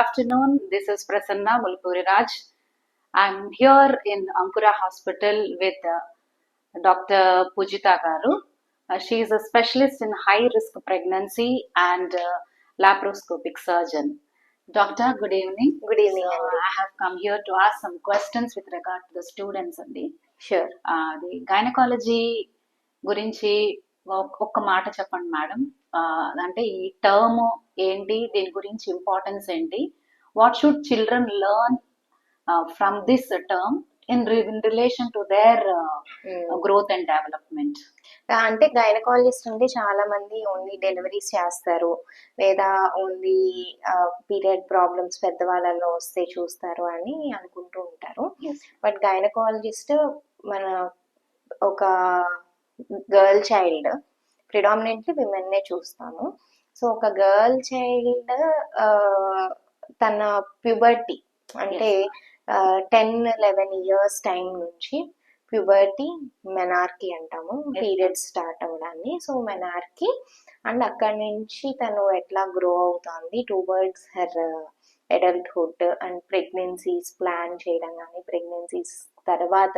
Afternoon, this is Prasanna Mulpuri Raj. I'm here in Ankura Hospital with Dr. Pujita Garu. She is a specialist in high risk pregnancy and laparoscopic surgeon. Doctor, good evening. Good evening. So, I have come here to ask some questions with regard to the students అండి. Sure. అది gynaecology గురించి ఒక్క మాట చెప్పండి madam. అంటే ఈ term ఏంటి, దీని గురించి ఇంపార్టెన్స్ ఏంటి, what should children learn from this term in relation to their growth and development. అంటే గైనకాలజిస్ట్ అంటే చాలా మంది ఓన్లీ డెలివరీస్ చేస్తారు లేదా ఓన్లీ పీరియడ్ ప్రాబ్లమ్స్ పెద్దవాళ్ళలో వస్తే చూస్తారు అని అనుకుంటూ ఉంటారు. బట్ గైనకాలజిస్ట్ మన ఒక గర్ల్ చైల్డ్, ప్రిడామినెంట్లీ విమెన్నే చూస్తాము. సో ఒక గర్ల్ చైల్డ్ తన ప్యూబర్టీ అంటే 10-11 years టైం నుంచి ప్యూబర్టీ, మెనార్కీ అంటాము, పీరియడ్స్ స్టార్ట్ అవ్వడాన్ని. సో మెనార్కీ అండ్ అక్కడి నుంచి తను ఎట్లా గ్రో అవుతుంది towards her adulthood and pregnancies plan చేయడం కానీ ప్రెగ్నెన్సీస్ తర్వాత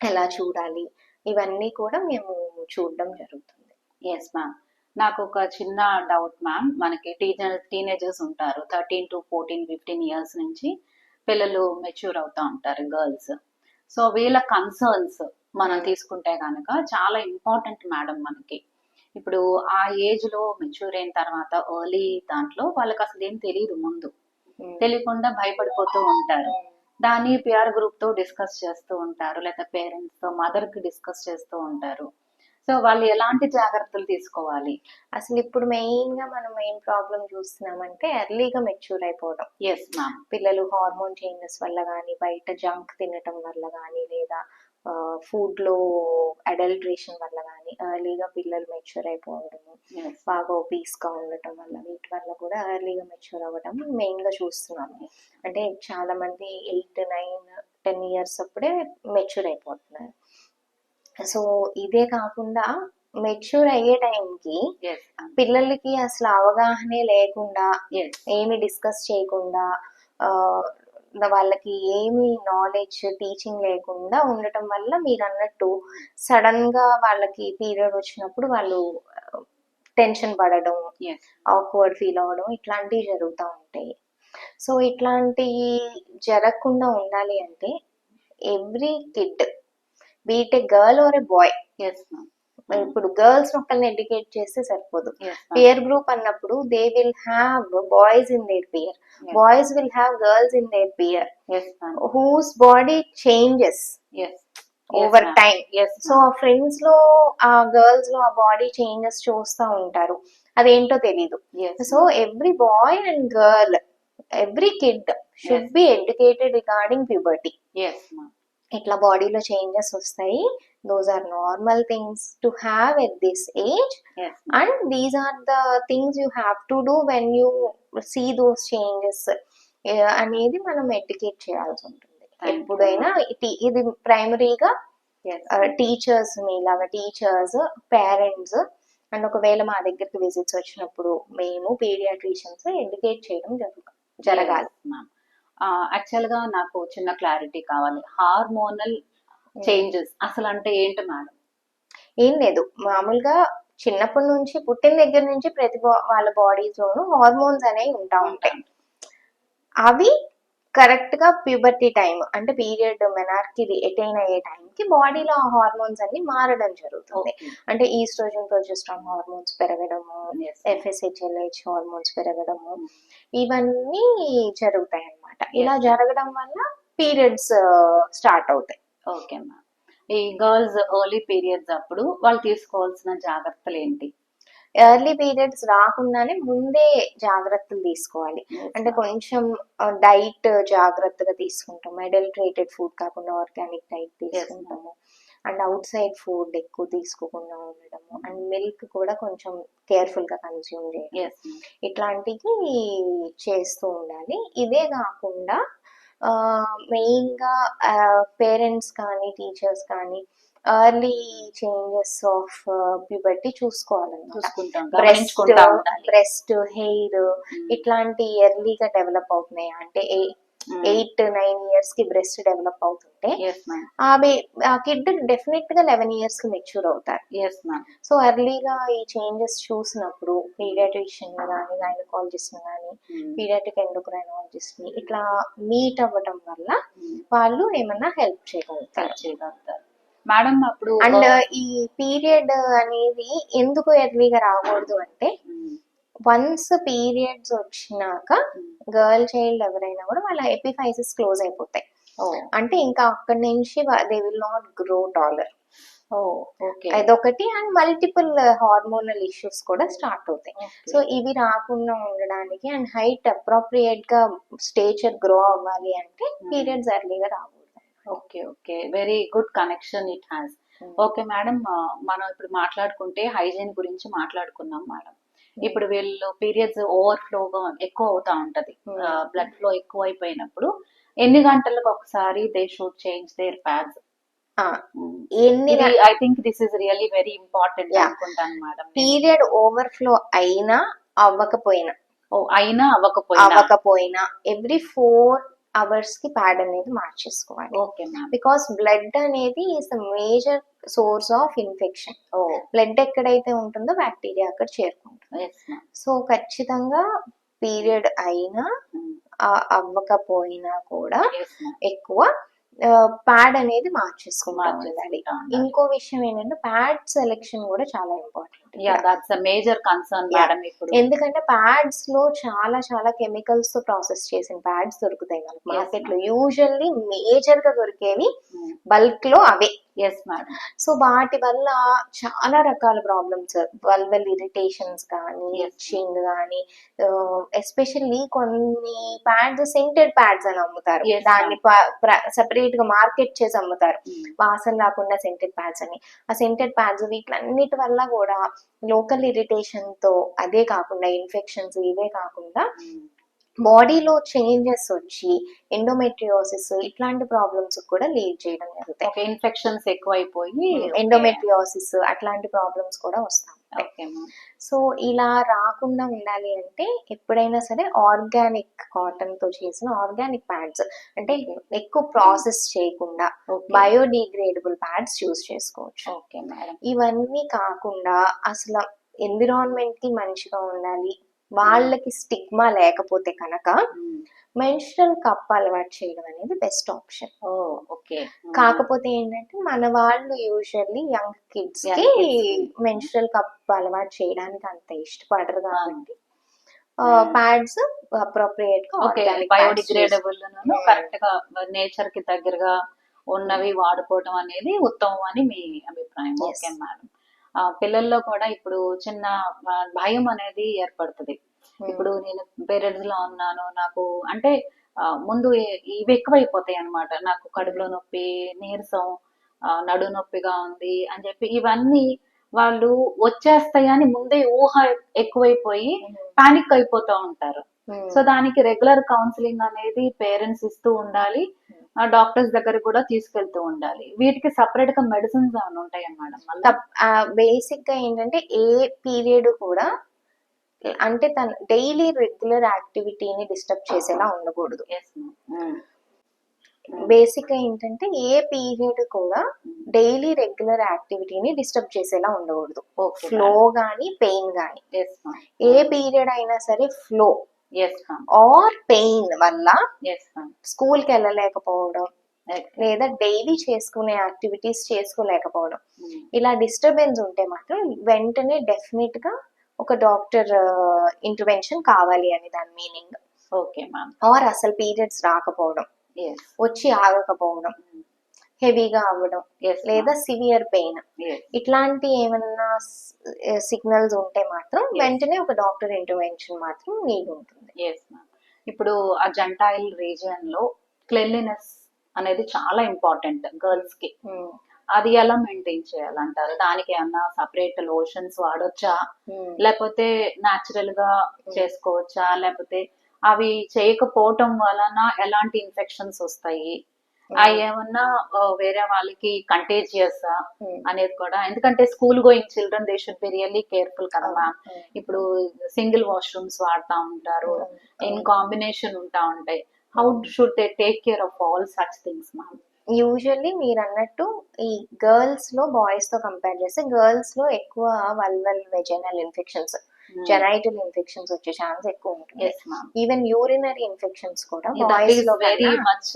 ఎలా చూడాలి ఇవన్నీ కూడా మేము చూడడం జరుగుతుంది. Yes ma'am. నాకు ఒక చిన్న డౌట్ మ్యామ్. మనకి టీనేజర్స్ ఉంటారు, 13 to 14, 15 years నుంచి పిల్లలు మెచ్యూర్ అవుతూ ఉంటారు, గర్ల్స్. సో వీళ్ళ కన్సర్న్స్ మనం తీసుకుంటే కనుక చాలా ఇంపార్టెంట్ మేడం మనకి. ఇప్పుడు ఆ ఏజ్ లో మెచ్యూర్ అయిన తర్వాత ఎర్లీ దాంట్లో వాళ్ళకి అసలు ఏం తెలియదు, ముందు తెలియకుండా భయపడిపోతూ ఉంటారు. దాన్ని పిఆర్ గ్రూప్ తో డిస్కస్ చేస్తూ ఉంటారు, లేదా పేరెంట్స్ తో, మదర్ కి డిస్కస్ చేస్తూ ఉంటారు. సో వాళ్ళు ఎలాంటి జాగ్రత్తలు తీసుకోవాలి? అసలు ఇప్పుడు మెయిన్ గా మనం మెయిన్ ప్రాబ్లం చూస్తున్నామంటే ఎర్లీగా మెచ్యూర్ అయిపోవడం. Yes ma'am. పిల్లలు హార్మోన్ చేంజెస్ వల్ల కానీ, బయట జంక్ తినటం వల్ల కానీ, లేదా ఫుడ్ లో అడల్ట్రేషన్ వల్ల కానీ ఎర్లీగా పిల్లలు మెచ్యూర్ అయిపోవడము, బాగా ఒబీస్ గా ఉండటం వల్ల, వీటి వల్ల కూడా ఎర్లీగా మెచ్యూర్ అవ్వడం మెయిన్ గా చూస్తున్నాము. అంటే చాలా మంది 8, 9, 10 years అప్పుడే మెచ్యూర్ అయిపోతున్నారు. సో ఇదే కాకుండా మెచ్యూర్ అయ్యే టైంకి పిల్లలకి అసలు అవగాహనే లేకుండా, ఏమి డిస్కస్ చేయకుండా, వాళ్ళకి ఏమి నాలెడ్జ్, టీచింగ్ లేకుండా ఉండటం వల్ల మీరు అన్నట్టు సడన్ గా వాళ్ళకి పీరియడ్ వచ్చినప్పుడు వాళ్ళు టెన్షన్ పడడం, ఆక్వర్డ్ ఫీల్ అవ్వడం ఇట్లాంటివి జరుగుతూ ఉంటాయి. సో ఇట్లాంటివి జరగకుండా ఉండాలి అంటే every kid, be it a girl or a boy, ఇప్పుడు గర్ల్స్ ఒకరిని ఎడ్యుకేట్ చేస్తే సరిపోదు. పియర్ గ్రూప్ అన్నప్పుడు they will have boys in their peer, boys will have girls in their peer, whose body changes over time. So ఆ friends లో, ఆ girls లో ఆ బాడీ చేంజెస్ చూస్తూ ఉంటారు, అదేంటో తెలీదు. So every boy and girl, every kid should be educated regarding puberty. ఇట్లా బాడీలో చేంజెస్ వస్తాయి, those are normal things to have at this age, and these are the things you have to do when you see those changes అనేది మనం educate చేయాల్సి ఉంటుంది ఎప్పుడైనా. ఇది ప్రైమరీగా టీచర్స్, మీలాగా టీచర్స్, పేరెంట్స్ అండ్ ఒకవేళ మా దగ్గరికి విజిట్స్ వచ్చినప్పుడు మేము పీడియాట్రిషియన్స్ ఎడ్యుకేట్ చేయడం జరగాలి. యాక్చువల్ గా నాకు చిన్న క్లారిటీ కావాలి. హార్మోనల్ చేంజెస్ అసలు అంటే ఏంటి మేడం? ఏం లేదు, మామూలుగా చిన్నప్పటి నుంచి పుట్టిన దగ్గర నుంచి ప్రతి వాళ్ళ బాడీస్ లోను హార్మోన్స్ అనేవి ఉంటాయి. అవి కరెక్ట్ గా ప్యూబర్టీ టైం అంటే పీరియడ్, మెనార్కీ అటైన్ అయ్యే టైంకి బాడీలో ఆ హార్మోన్స్ అన్ని మారడం జరుగుతుంది. అంటే ఈస్ట్రోజన్, ప్రొజెస్ట్రాన్ హార్మోన్స్ పెరగడము, FSH, LH హార్మోన్స్ పెరగడము, ఇవన్నీ జరుగుతాయి అన్నమాట. ఇలా జరగడం వల్ల పీరియడ్స్ స్టార్ట్ అవుతాయి. Okay ma'am. ఈ గర్ల్స్ ఎర్లీ పీరియడ్స్ అప్పుడు వాళ్ళు తీసుకోవాల్సిన జాగ్రత్తలు ఏంటి? ఎర్లీ పీరియడ్స్ రాకుండానే ముందే జాగ్రత్తలు తీసుకోవాలి. అంటే కొంచెం డైట్ జాగ్రత్తగా తీసుకుంటాం, అడల్ట్రేటెడ్ ఫుడ్ కాకుండా ఆర్గానిక్ డైట్ తీసుకుంటాము, అండ్ అవుట్ సైడ్ ఫుడ్ ఎక్కువ తీసుకోకుండా ఉండడము, అండ్ మిల్క్ కూడా కొంచెం కేర్ఫుల్ గా కన్స్యూమ్ చేయడం, ఇట్లాంటివి చేస్తూ ఉండాలి. ఇదే కాకుండా మెయిన్ గా పేరెంట్స్ కానీ టీచర్స్ కానీ ఎర్లీ చేంజెస్ ఆఫ్ ప్యూబర్టీ చూసుకోవాలన్నమాట. చూసుకుంటాం, బ్రెస్ట్ గమనించుకుంటా ఉండాలి. బ్రెస్ట్ హెయిర్ ఇట్లాంటి ఎర్లీగా డెవలప్ అవుతున్నాయి అంటే 8-9 years కి బ్రెస్ట్ డెవలప్ అవుతుంటే ఎస్ మ్యామ్. ఆ కిడ్ డెఫినెట్ గా 11 years కి మెచ్యూర్ అవుతారు. Yes ma'am. సో ఎర్లీగా ఈ చేంజెస్ చూసినప్పుడు పీడియాట్రిషియన్ కానీ గైనకాలజిస్ట్ కానీ పీడియాట్రిక్ ఎండోక్రైనాలజిస్ట్ ని ఇట్లా మీట్ అవ్వటం వల్ల వాళ్ళు ఏమన్నా హెల్ప్ చేయగలుగుతారు. మేడం అప్పుడు అండ్ ఈ పీరియడ్ అనేది ఎందుకు ఎర్లీగా రాకూడదు అంటే వన్స్ పీరియడ్స్ వచ్చినాక గర్ల్ చైల్డ్ ఎవరైనా కూడా వాళ్ళ ఎపిఫైసిస్ క్లోజ్ అయిపోతాయి. అంటే ఇంకా అక్కడి నుంచి they will not grow taller. అదొకటి. అండ్ మల్టిపుల్ హార్మోనల్ ఇష్యూస్ కూడా స్టార్ట్ అవుతాయి. సో ఇవి రాకుండా ఉండడానికి అండ్ హైట్ అప్రోప్రియేట్ గా స్టేచర్ గ్రో అవ్వాలి అంటే పీరియడ్స్ ఎర్లీగా రాకూడదు. Okay, very good connection it has. Okay madam, మనం ఇప్పుడు మాట్లాడుకుంటే హైజీన్ గురించి మాట్లాడుకున్నాం మేడం. ఇప్పుడు వీళ్ళు పీరియడ్స్ ఓవర్ఫ్లోగా ఎక్కువ అవుతా ఉంటది, బ్లడ్ ఫ్లో ఎక్కువ అయిపోయినప్పుడు ఎన్ని గంటలకు ఒకసారి they should change their pads? I think this is really very important అనుకుంటాను మేడం. పీరియడ్ ఓవర్ఫ్లో అయినా అవ్వకపోయినా ఎవ్రీ 4 hours కి ప్యాడ్ అనేది మార్చేసుకోవాలి. Okay ma'am. బికాస్ బ్లడ్ అనేది is the major source of infection. Blood ఎక్కడైతే ఉంటుందో బ్యాక్టీరియా అక్కడ చేరుకుంటుంది. సో ఖచ్చితంగా పీరియడ్ అయినా అవ్వకపోయినా కూడా ఎక్కువ ప్యాడ్ అనేది మార్చేసుకోవాలి. ఇంకో విషయం ఏంటంటే ప్యాడ్ సెలెక్షన్ కూడా చాలా ఇంపార్టెంట్. Major concern madam. ఎందుకంటే ప్యాడ్స్ లో చాలా కెమికల్స్ తో ప్రాసెస్ చేసిన ప్యాడ్స్ దొరుకుతాయి మనకి మార్కెట్ లో. యూజువల్లీ మేజర్ గా దొరికేవి బల్క్ లో అవే. Yes madam. సో వాటి వల్ల చాలా రకాల ప్రాబ్లమ్స్, వల్వల్ ఇరిటేషన్స్ కానీ, ఇచ్చింగ్ కానీ, ఎస్పెషల్లీ కొన్ని ప్యాడ్స్ సెంటెడ్ ప్యాడ్స్ అని అమ్ముతారు. దాన్ని సెపరేట్ గా మార్కెట్ చేసి అమ్ముతారు, వాసన రాకుండా సెంటెడ్ ప్యాడ్స్ అని. ఆ సెంటెడ్ ప్యాడ్స్ వీటిలన్నిటి వల్ల కూడా లోకల్ ఇరిటేషన్ తో, అదే కాకుండా ఇన్ఫెక్షన్స్ ఇవే కాకుండా బాడీలో చేంజెస్ వచ్చి ఎండోమెట్రియోసిస్ ఇట్లాంటి ప్రాబ్లమ్స్ కూడా లీడ్ చేయడం జరుగుతాయి. ఇన్ఫెక్షన్స్ ఎక్కువైపోయి ఎండోమెట్రియోసిస్ అట్లాంటి ప్రాబ్లమ్స్ కూడా వస్తాయి. సో ఇలా రాకుండా ఉండాలి అంటే ఎప్పుడైనా సరే ఆర్గానిక్ కాటన్ తో చేసిన ఆర్గానిక్ ప్యాడ్స్, అంటే ఎక్కువ ప్రాసెస్ చేయకుండా బయోడిగ్రేడబుల్ ప్యాడ్స్ యూజ్ చేసుకోవచ్చు. ఇవన్నీ కాకుండా అసలు ఎన్విరాన్మెంట్ కి మంచిగా ఉండాలి, వాళ్ళకి స్టిగ్మా లేకపోతే కనుక మెన్స్ట్రల్ కప్ అలవాటు చేయడం అనేది బెస్ట్ ఆప్షన్. కాకపోతే ఏంటంటే మన వాళ్ళు యూజువల్లీ యంగ్ కిడ్స్ కి మెన్స్ట్రల్ కప్ అలవాటు చేయడానికి అంత ఇష్టపడరు కాబట్టి ప్యాడ్స్ అప్రోప్రియేట్ గా బయోడిగ్రేడబుల్ కరెక్ట్ గా నేచర్ కి దగ్గరగా ఉన్నవి వాడుకోవడం అనేది ఉత్తమం అని మీ అభిప్రాయం. Okay madam. పిల్లల్లో కూడా ఇప్పుడు చిన్న భయం అనేది ఏర్పడుతుంది. ఇప్పుడు నేను పీరియడ్స్ లో ఉన్నాను, నాకు అంటే ముందు ఇవి ఎక్కువైపోతాయి అనమాట. నాకు కడుపులో నొప్పి, నీరసం, నడు నొప్పిగా ఉంది అని చెప్పి ఇవన్నీ వాళ్ళు వచ్చేస్తాయని ముందే ఊహ ఎక్కువైపోయి పానిక్ అయిపోతూ ఉంటారు. సో దానికి రెగ్యులర్ కౌన్సిలింగ్ అనేది పేరెంట్స్ ఇస్తూ ఉండాలి, డాక్టర్స్ దగ్గర కూడా తీసుకెళ్తూ ఉండాలి. వీటికి సపరేట్ గా మెడిసిన్స్ ఏమైనా ఉంటాయా మేడం? బేసిక్ గా ఏంటంటే ఏ పీరియడ్ కూడా అంటే తన డైలీ రెగ్యులర్ యాక్టివిటీని డిస్టర్బ్ చేసేలా ఉండకూడదు. బేసిక్ గా ఏంటంటే ఏ పీరియడ్ కూడా డైలీ రెగ్యులర్ యాక్టివిటీని డిస్టర్బ్ చేసేలా ఉండకూడదు. ఫ్లో గానీ పెయిన్ గానీ, ఏ పీరియడ్ అయినా సరే ఫ్లో ఆర్ పెయిన్ వల్ల స్కూల్ కి వెళ్ళలేకపోవడం లేదా డైలీ చేసుకునే యాక్టివిటీస్ చేసుకోలేకపోవడం, ఇలా డిస్టర్బెన్స్ ఉంటే మాత్రం వెంటనే డెఫినెట్ గా ఒక డాక్టర్ ఇంటర్వెన్షన్ కావాలి అని దాని మీనింగ్. Okay ma'am. ఆర్ అసలు పీరియడ్స్ రాకపోవడం, వచ్చి ఆగకపోవడం, హెవీగా అవ్వడం లేదా సివియర్ పెయిన్, ఇట్లాంటి ఏమన్నా సిగ్నల్స్ ఉంటే మాత్రం వెంటనే ఒక డాక్టర్ ఇంటర్వెన్షన్ మాత్రం నీడ్ ఉంటుంది. ఇప్పుడు ఆ జెంటైల్ రీజియన్ లో క్లెన్లీనెస్ అనేది చాలా ఇంపార్టెంట్ గర్ల్స్ కి. అది ఎలా మెయింటైన్ చేయాలంటారు? దానికి ఏమన్నా సపరేట్ లోషన్స్ వాడొచ్చా, లేకపోతే న్యాచురల్ గా చేసుకోవచ్చా, లేకపోతే అవి చేయకపోవటం వలన ఎలాంటి ఇన్ఫెక్షన్స్ వస్తాయి, అవి ఏమన్నా వేరే వాళ్ళకి కంటేజియస్ Hmm. అనేది కూడా, ఎందుకంటే school going children they should be really careful కదా మ్యామ్. ఇప్పుడు సింగిల్ వాష్రూమ్స్ వాడుతూ ఉంటారు, ఇన్ కాంబినేషన్ ఉంటా ఉంటాయి. How should they take care of all such things ma'am? Usually మీరు అన్నట్టు ఈ గర్ల్స్ లో బాయ్స్ తో కంపేర్ చేస్తే గర్ల్స్ లో ఎక్కువ vulval vaginal infections, genital infections వచ్చే ఛాన్స్ ఎక్కువ ఉంటుంది. Yes ma'am. Even urinary infections కూడా దట్ బాయ్స్ ఈస్ లో వెరీ కన్నా మచ్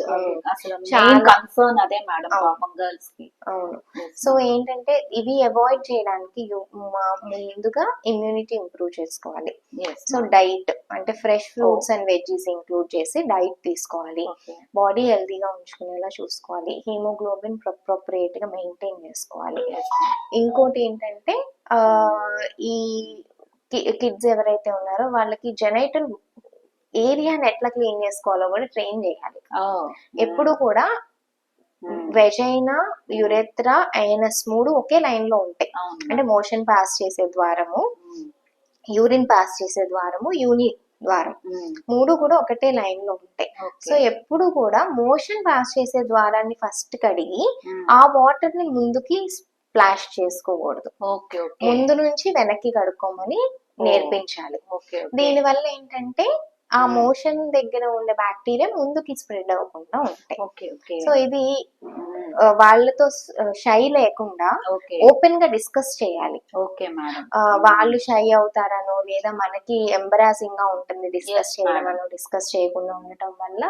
అసలు చాలా- మెయిన్ కన్సర్న్ అదే మేడం అవును. పాపం గర్ల్స్ కి. అవును. సో ఏంటంటే ఇవి అవాయిడ్ చేయడానికి ముందుగా ఇమ్యూనిటీ ఇంప్రూవ్ చేసుకోవాలి. సో డైట్ అంటే fresh fruits and veggies include చేసి డైట్ తీసుకోవాలి. బాడీ హెల్తీగా ఉంచుకునేలా చూసుకోవాలి. హీమోగ్లోబిన్ ప్రొపరేట్ గా మెయింటైన్ చేసుకోవాలి. ఇంకోటి ఏంటంటే ఈ కిడ్స్ ఎవరైతే ఉన్నారో వాళ్ళకి జెనైటల్ ఏరియాని ఎట్లా క్లీన్ చేసుకోవాలో కూడా ట్రైన్ చేయాలి. ఎప్పుడు కూడా వెజైనా, యురెత్రా, ఐనస్ 3 ఒకే లైన్ లో ఉంటాయి. అంటే మోషన్ పాస్ చేసే ద్వారము, యూరిన్ పాస్ చేసే ద్వారము, యూని ద్వారం 3 కూడా ఒకటే లైన్ లో ఉంటాయి. సో ఎప్పుడు కూడా మోషన్ పాస్ చేసే ద్వారాన్ని ఫస్ట్ కడిగి ఆ వాటర్ ని ముందుకి స్ప్లాష్ చేసుకోకూడదు. ముందు నుంచి వెనక్కి కడుక్కోమని నేర్పించాలి. దీని వల్ల ఏంటంటే ఆ మోషన్ దగ్గర ఉండే బ్యాక్టీరియా ముందుకి స్ప్రెడ్ అవ్వకుండా ఉంటాయి. సో ఇది వాళ్ళతో షై లేకుండా ఓపెన్ గా డిస్కస్ చేయాలి. వాళ్ళు షై అవుతారనో లేదా మనకి ఎంబరాసింగ్ గా ఉంటుంది డిస్కస్ చేయడమనో, డిస్కస్ చేయకుండా ఉండటం వల్ల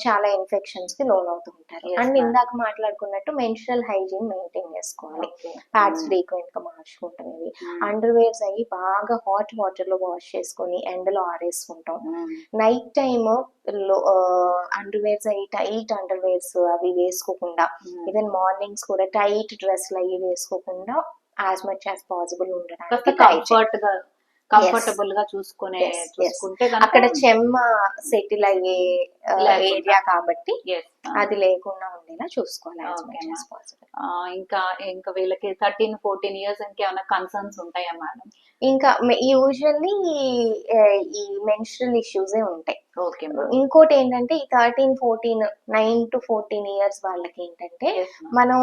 చాలా ఇన్ఫెక్షన్స్ కి లోన్ అవుతూ ఉంటారు. అండ్ ఇందాక మాట్లాడుకున్నట్టు మెన్స్ట్రల్ హైజీన్ మెయింటైన్ చేసుకోవాలి. ప్యాడ్స్ ఫ్రీక్వెంట్ గా మార్చుకుంటున్నవి, అండర్ వేర్స్ అయ్యి బాగా హాట్ వాటర్ లో వాష్ చేసుకుని ఎండలో ఆరేసుకుంటాం. నైట్ టైమ్ అండర్ వేర్స్ అయ్యి టైట్ అండర్ వేర్స్ అవి వేసుకోకుండా, ఈవెన్ మార్నింగ్స్ కూడా టైట్ డ్రెస్లు అవి వేసుకోకుండా యాజ్ మచ్ యాజ్ పాసిబుల్ ఉండడానికి కంఫర్టబుల్ గా చూసుకుంటే అక్కడ చెమ్మ సెటిల్ అయ్యే ఏరియా కాబట్టి అది లేకుండా ఉండేలా చూసుకోవాలి యాజ్ మచ్ యాజ్ పాసిబుల్. ఇంకా వీళ్ళకి 13-14 ఇయర్స్ ఇంకేమైనా కన్సర్న్స్ ఉంటాయా మేడం? ఇంకా యూజువల్లీ ఈ మెన్స్ట్రల్ ఇష్యూస్ ఉంటాయి. ఇంకోటి ఏంటంటే ఈ 13-14 9 to 14 ఇయర్స్ వాళ్ళకి ఏంటంటే మనం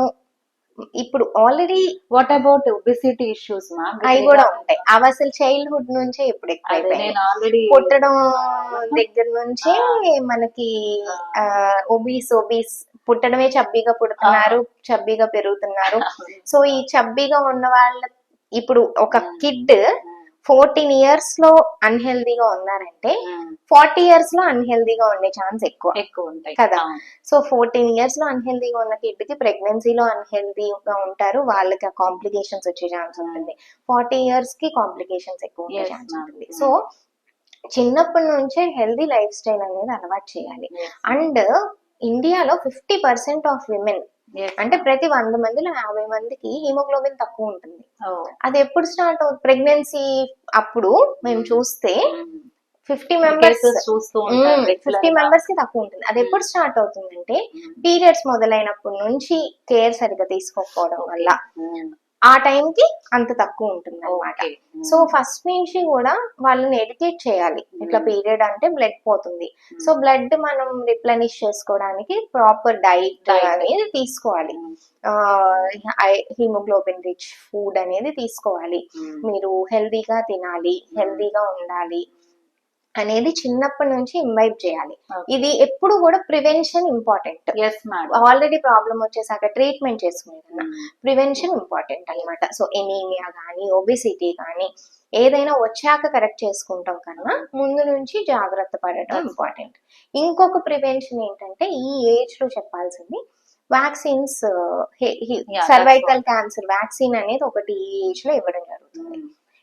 ఇప్పుడు already what about obesity issues ma'am? అవి కూడా ఉంటాయి. అవి అసలు చైల్డ్హుడ్ నుంచే ఇప్పుడు ఎక్కువ పుట్టడం దగ్గర నుంచే మనకి ఒబీస్ పుట్టడమే చబ్బీగా పుడుతున్నారు, చబ్బీగా పెరుగుతున్నారు. సో ఈ చబ్బీగా ఉన్న వాళ్ళ ఇప్పుడు ఒక కిడ్ 14 ఇయర్స్ లో అన్హెల్దీగా ఉన్నారంటే 40 ఇయర్స్ లో అన్హెల్దీగా ఉండే ఛాన్స్ ఎక్కువ ఉంటాయి కదా. సో 14 ఇయర్స్ లో అన్హెల్దీగా ఉన్న కిడ్ కి ప్రెగ్నెన్సీలో అన్హెల్దీగా ఉంటారు, వాళ్ళకి కాంప్లికేషన్స్ వచ్చే ఛాన్స్ ఉంటుంది. 40 ఇయర్స్ కి కాంప్లికేషన్స్ ఎక్కువ ఉండే ఛాన్స్ ఉంటుంది. సో చిన్నప్పటి నుంచే హెల్దీ లైఫ్ స్టైల్ అనేది అలవాటు చేయాలి. అండ్ ఇండియాలో 50% ఆఫ్ విమెన్ అంటే ప్రతి 100 మందిలో 50 మందికి హీమోగ్లోబిన్ తక్కువ ఉంటుంది. అది ఎప్పుడు స్టార్ట్ అవుతుంది? ప్రెగ్నెన్సీ అప్పుడు మేము చూస్తే 50 మెంబర్స్ కి తక్కువ ఉంటుంది. అది ఎప్పుడు స్టార్ట్ అవుతుందంటే పీరియడ్స్ మొదలైనప్పటి నుంచి కేర్ సరిగ్గా తీసుకోకపోవడం వల్ల ఆ టైంకి అంత తక్కువ ఉంటుంది అనమాట. సో ఫస్ట్ నుంచి కూడా వాళ్ళని ఎడ్యుకేట్ చేయాలి. ఇట్లా పీరియడ్ అంటే బ్లడ్ పోతుంది, సో బ్లడ్ మనం రిప్లెనిష్ చేసుకోవడానికి ప్రాపర్ డైట్ అనేది తీసుకోవాలి. హీమోగ్లోబిన్ రిచ్ ఫుడ్ అనేది తీసుకోవాలి. మీరు హెల్దీగా తినాలి, హెల్దీగా ఉండాలి అనేది చిన్నప్పటి నుంచి ఇన్వైట్ చేయాలి. ఇది ఎప్పుడు కూడా ప్రివెన్షన్ ఇంపార్టెంట్. ఆల్రెడీ ప్రాబ్లం వచ్చేసాక ట్రీట్మెంట్ చేసుకునే కన్నా ప్రివెన్షన్ ఇంపార్టెంట్ అనమాట. సో ఎనీమియా కానీ ఒబెసిటీ కానీ ఏదైనా వచ్చాక కరెక్ట్ చేసుకుంటాం కన్నా ముందు నుంచి జాగ్రత్త పడటం ఇంపార్టెంట్. ఇంకొక ప్రివెన్షన్ ఏంటంటే ఈ ఏజ్ లో చెప్పాల్సింది వ్యాక్సిన్స్. సర్వైకల్ క్యాన్సర్ వ్యాక్సిన్ అనేది ఒకటి ఈ ఏజ్ లో ఇవ్వడం జరుగుతుంది.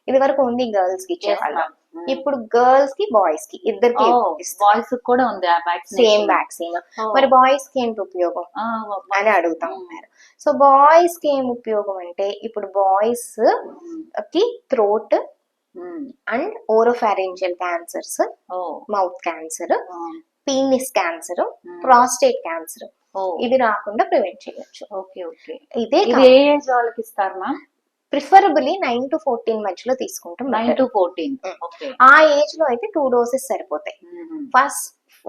ఇది వరకు ఓన్లీ గర్ల్స్ కి ఇచ్చేవాళ్ళం, ఇప్పుడు గర్ల్స్ కి బాయ్స్ కి ఇద్దరికి బాయ్స్ కూడా ఉంది సేమ్ వ్యాక్సిన్. మరి బాయ్స్ కి ఏంటి ఉపయోగం అని అడుగుతా ఉన్నారు. సో బాయ్స్ కి ఏం ఉపయోగం అంటే ఇప్పుడు బాయ్స్ కి throat and oropharyngeal cancers, mouth cancer, penis cancer, prostate cancer ఇవి రాకుండా ప్రివెంట్ చేయొచ్చు. ఇదే ఏజ్ వాళ్ళకి ఇస్తారు మ్యామ్? ప్రిఫరబుల్లీ 9 to 14 మధ్యలో తీసుకుంటాం. 9 to 14 ఆ ఏజ్ లో అయితే 2 doses సరిపోతాయి.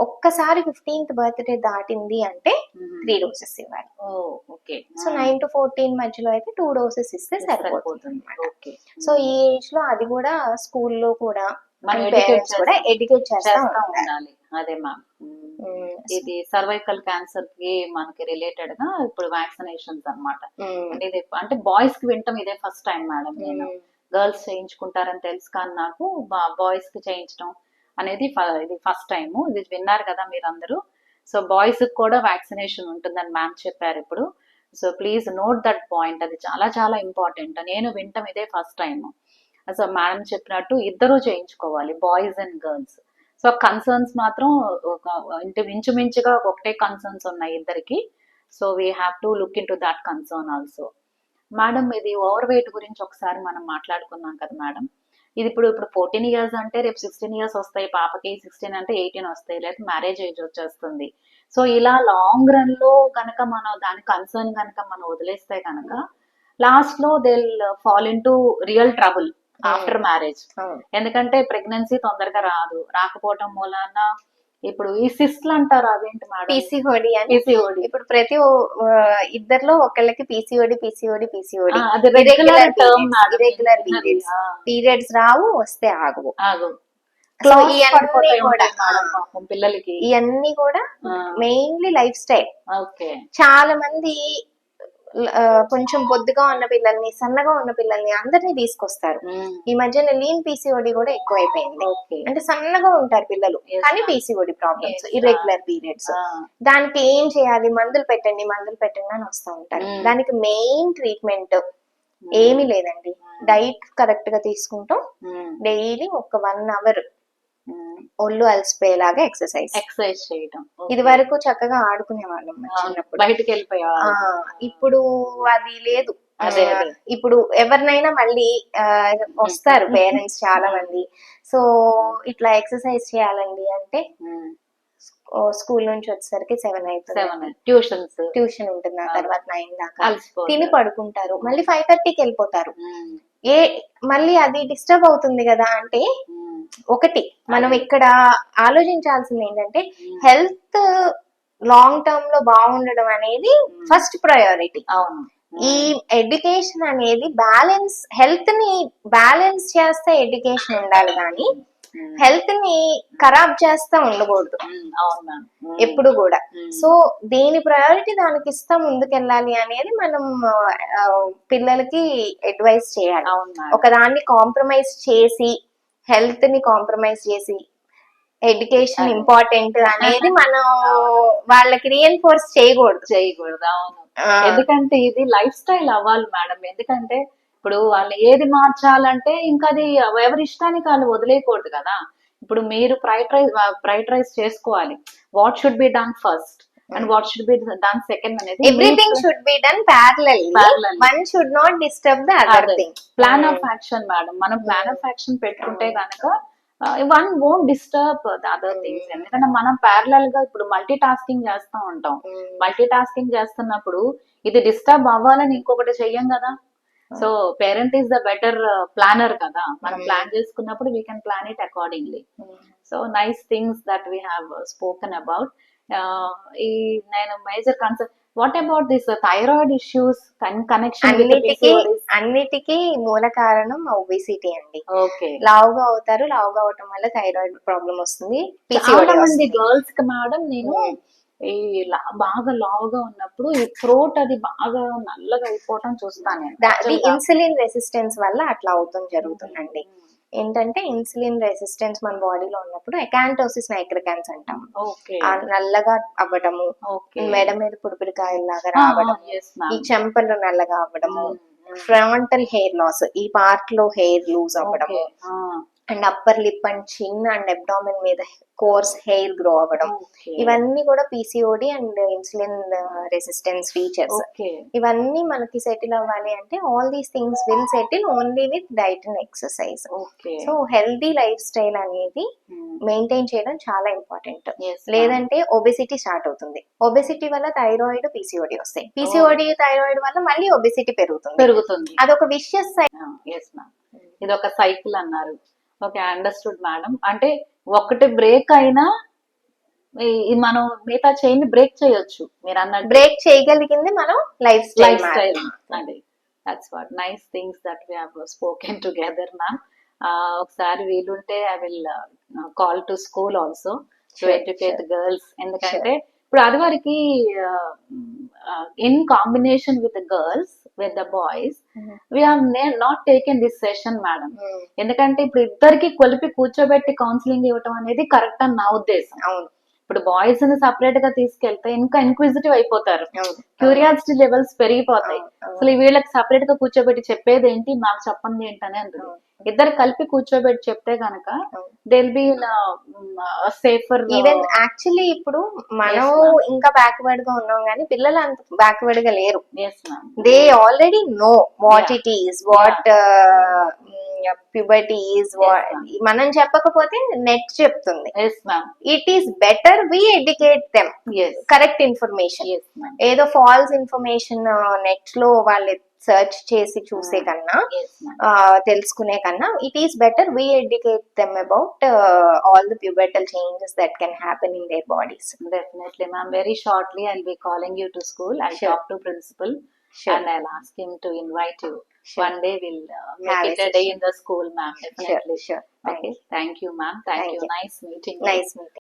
ఒక్కసారి 15th బర్త్డే దాటింది అంటే 3 doses ఇవ్వాలి. ఓకే. సో 9 to 14 మధ్యలో అయితే 2 doses ఇస్తే సరిపోతుంది. ఓకే. సో ఈ ఏజ్ లో అది కూడా స్కూల్లో కూడా మనం పేరెంట్స్ కూడా ఎడ్యుకేట్ చేస్తా ఉండాలి. అదే మ్యామ్, ఇది సర్వైకల్ క్యాన్సర్ కి మనకి రిలేటెడ్ గా ఇప్పుడు వ్యాక్సినేషన్స్ అన్నమాట. అంటే ఇది అంటే బాయ్స్ కి వింటాం ఇదే ఫస్ట్ టైం మేడం. నేను గర్ల్స్ చేయించుకుంటారని తెలుసు కానీ నాకు బాయ్స్ కి చేయించడం అనేది ఇది ఫస్ట్ టైం. ఇది విన్నారు కదా మీరందరూ. సో బాయ్స్ కి కూడా వ్యాక్సినేషన్ ఉంటుందని మ్యామ్ చెప్పారు ఇప్పుడు. So please note that point, అది చాలా చాలా ఇంపార్టెంట్. నేను వింటాం ఇదే ఫస్ట్ టైం. సో మేడం చెప్పినట్టు ఇద్దరు చేయించుకోవాలి, boys and girls. So concerns మాత్రం ఇంచుమించుగా ఒకటే కన్సర్న్స్ ఉన్నాయి ఇద్దరికి. So we have to look in to that concern also. Madam ఇది ఓవర్ వెయిట్ గురించి ఒకసారి మనం మాట్లాడుకున్నాం కదా మేడం. ఇది ఇప్పుడు 14 years అంటే రేపు 16 years వస్తాయి పాపకి, 16 అంటే 18 వస్తాయి, లేదా మ్యారేజ్ ఏజ్ వచ్చేస్తుంది. సో ఇలా లాంగ్ రన్ లో కనుక మనం దాని కన్సర్న్ కనుక మనం వదిలేస్తే కనుక లాస్ట్ లో they fall in to real trouble after marriage. ఎందుకంటే ప్రెగ్నెన్సీ తొందరగా రాకపోవటం మూలాన ఇప్పుడు ఈ సిస్ట్లు అంటారు, అదేంటి మేడం? పీసీఓడి అని. ఇప్పుడు ప్రతి ఇద్దరిలో ఒకళ్ళకి పీసీఓడి అది రెగ్యులర్ టర్మ్. ఇర్రెగ్యులర్ పీరియడ్స్ రావు, వస్తే ఆగవు. సో ఇవన్నీ కూడా పిల్లలకి ఇవన్నీ కూడా మెయిన్లీ లైఫ్ స్టైల్. ఓకే. చాలా మంది కొంచెం బొద్దుగా ఉన్న పిల్లల్ని, సన్నగా ఉన్న పిల్లల్ని అందరినీ తీసుకొస్తారు. ఈ మధ్యన లీన్ పీసీఓడి కూడా ఎక్కువైపోయింది. అంటే సన్నగా ఉంటారు పిల్లలు కానీ పీసీఓడి ప్రాబ్లమ్స్, ఇర్రెగ్యులర్ పీరియడ్స్. దానికి ఏం చేయాలి? మందులు పెట్టండి అని వస్తూ ఉంటారు. దానికి మెయిన్ ట్రీట్మెంట్ ఏమీ లేదండి. డైట్ కరెక్ట్ గా తీసుకుంటాం, డైలీ ఒక 1 hour ఒళ్ళు అలసిపోయేలాగా ఎక్సర్సైజ్ చేయడం. ఇది వరకు చక్కగా ఆడుకునే వాళ్ళం చిన్నప్పుడు, బయటకు వెళ్ళిపోయా. ఇప్పుడు అది లేదు. ఇప్పుడు ఎవరినైనా మళ్ళీ వస్తారు పేరెంట్స్ చాలా మంది. సో ఇట్లా ఎక్సర్సైజ్ చేయాలండి అంటే స్కూల్ నుంచి వచ్చేసరికి 7 అవుతుంది. ట్యూషన్ ఉంటుంది, ఆ తర్వాత 9 దాకా తిని పడుకుంటారు. మళ్ళీ 5:30కి వెళ్ళిపోతారు. మళ్ళీ అది డిస్టర్బ్ అవుతుంది కదా. అంటే ఒకటి మనం ఇక్కడ ఆలోచించాల్సింది ఏంటంటే హెల్త్ లాంగ్ టర్మ్ లో బాగుండడం అనేది ఫస్ట్ ప్రయారిటీ. ఈ ఎడ్యుకేషన్ అనేది బ్యాలెన్స్, హెల్త్ ని బ్యాలెన్స్ చేస్తే ఎడ్యుకేషన్ ఉండాలి కానీ హెల్త్ ని ఖరాబ్ చేస్తా ఉండకూడదు ఎప్పుడు కూడా. సో దేని ప్రయారిటీ దానికి ఇస్తా ముందుకెళ్ళాలి అనేది మనం పిల్లలకి అడ్వైస్ చేయాలి. ఒకదాన్ని కాంప్రమైజ్ చేసి, హెల్త్ ని కాంప్రమైజ్ చేసి ఎడ్యుకేషన్ ఇంపార్టెంట్ అనేది మనం వాళ్ళకి రీఎన్ఫోర్స్ చేయకూడదు. అవును, ఎందుకంటే ఇది లైఫ్ స్టైల్ అవ్వాలి మేడం. ఎందుకంటే ఇప్పుడు వాళ్ళు ఏది మార్చాలంటే ఇంకా అది ఎవరి ఇష్టానికి వాళ్ళు వదిలేయకూడదు కదా. ఇప్పుడు మీరు ప్రైటరైజ్ చేసుకోవాలి, what should be done first and what should be done second అనేది. Everything should be done parallelly, one should not disturb the other thing. Plan of action madam. మనం ప్లాన్ ఆఫ్ యాక్షన్ పెట్టుకుంటే కనుక one won't disturb the other things. ఎందుకంటే మనం parallel గా ఇప్పుడు multi tasking చేస్తూ ఉంటాం. మల్టీ టాస్కింగ్ చేస్తున్నప్పుడు ఇది డిస్టర్బ్ అవ్వాలని ఇంకొకటి చెయ్యం కదా. So parent is the better planner కదా. మనం ప్లాన్ చేసుకున్నప్పుడు we can plan it accordingly. So nice things that we have spoken about. ఈ నేను major concern, what about this thyroid issues connection? అన్నిటికీ మూల కారణం ఒబేసిటీ అండి. ఓకే. లావుగా అవుతారు, లావుగా అవటం వల్ల థైరాయిడ్ ప్రాబ్లం వస్తుంది. చాలా మంది గర్ల్స్ కి మేడం నేను ఈ బాగా లావుగా ఉన్నప్పుడు ఈ థ్రోట్ అది బాగా నల్లగా అయిపోవటం చూస్తాను. ఇన్సులిన్ రెసిస్టెన్స్ వల్ల అట్లా అవుతాం జరుగుతుందండి. ఏంటంటే ఇన్సులిన్ రెసిస్టెన్స్ మన బాడీలో ఉన్నప్పుడు ఎకాంటోసిస్ నైగ్రికాన్స్ అంటాం. నల్లగా అవ్వడము, మెడ మీద పుడిపిడికాయలాగా రావడం, ఈ చెంపలు నల్లగా అవ్వడము, ఫ్రంటల్ హెయిర్ లాస్, ఈ పార్ట్ లో హెయిర్ లూజ్ అవ్వడము, అండ్ అప్పర్ లిప్ అండ్ చిన్ అండ్ అబ్డామిన్ మీద కోర్స్ హెయిర్ గ్రో అవ్వడం, ఇవన్నీ కూడా PCOD and insulin resistance features. ఇవన్నీ మనకి సెటిల్ అవ్వాలి అంటే all these things will settle only with diet and exercise. So healthy life style అనేది మెయింటైన్ చేయడం చాలా ఇంపార్టెంట్. లేదంటే ఒబెసిటీ స్టార్ట్ అవుతుంది. ఒబెసిటీ వల్ల థైరాయిడ్, పీసీఓడి వస్తాయి. పీసీఓడి థైరాయిడ్ వల్ల మళ్ళీ ఒబెసిటీ పెరుగుతుంది. అదొక విషియస్ సైకిల్. ఇది ఒక సైకిల్ అన్నారు. Okay, understood madam. అంటే ఒకటి బ్రేక్ అయినా మనం మిగతా చైన్ బ్రేక్ చేయొచ్చు మీరు అన్నట్టు బ్రేక్ చేయగలిగింది మనం లైఫ్ లైఫ్ స్టైల్ స్టైల్ అది that's what nice things that we have spoken together ma'am. ఒకసారి వీలుంటే I will call to school also to Sure, educate sure. Girls. ఎందుకంటే ఇప్పుడు అది వారికి in combination with girls with the boys we have not taken this session madam. ఎందుకంటే ఇప్పుడు ఇద్దరికి కొలిపి కూర్చోబెట్టి కౌన్సిలింగ్ ఇవ్వటం అనేది కరెక్ట్ అని నా ఉద్దేశం. అవును ఇప్పుడు బాయ్స్ ని సపరేట్ గా తీసుకెళ్తే ఇంకా ఇన్క్విజిటివ్ అయిపోతారు, అవును క్యూరియాసిటీ లెవెల్స్ పెరిగిపోతాయి. అవును అసలు వీళ్ళకి సపరేట్ గా కూర్చోబెట్టి చెప్పేది ఏంటి, మాకు చెప్పండి ఏంటని అందులో ఇద్దరు కలిపి కూర్చోబెట్టి చెప్తే గనక they will be safer. Even actually ఇప్పుడు మనం ఇంకా బ్యాక్వర్డ్ గా ఉన్నాం కానీ పిల్లలు అంత బ్యాక్వర్డ్ గా లేరు. They already know what it is, what puberty is. మనం చెప్పకపోతే నెట్ చెప్తుంది. It is better we educate them correct information. ఏదో ఫాల్స్ ఇన్ఫర్మేషన్ నెట్ లో వాళ్ళు సర్చ్ చేసి చూసే కన్నా తెలుసుకునే కన్నా it is better we educate them about all the pubertal changes that can happen in their bodies. Definitely ma'am, very shortly I'll be calling you to school. I'll talk to principal and I'll ask him to invite you. One day we'll make it a day in the school ma'am. Definitely. Sure. Okay, thank you ma'am. Thank you. Nice meeting you. Nice meeting.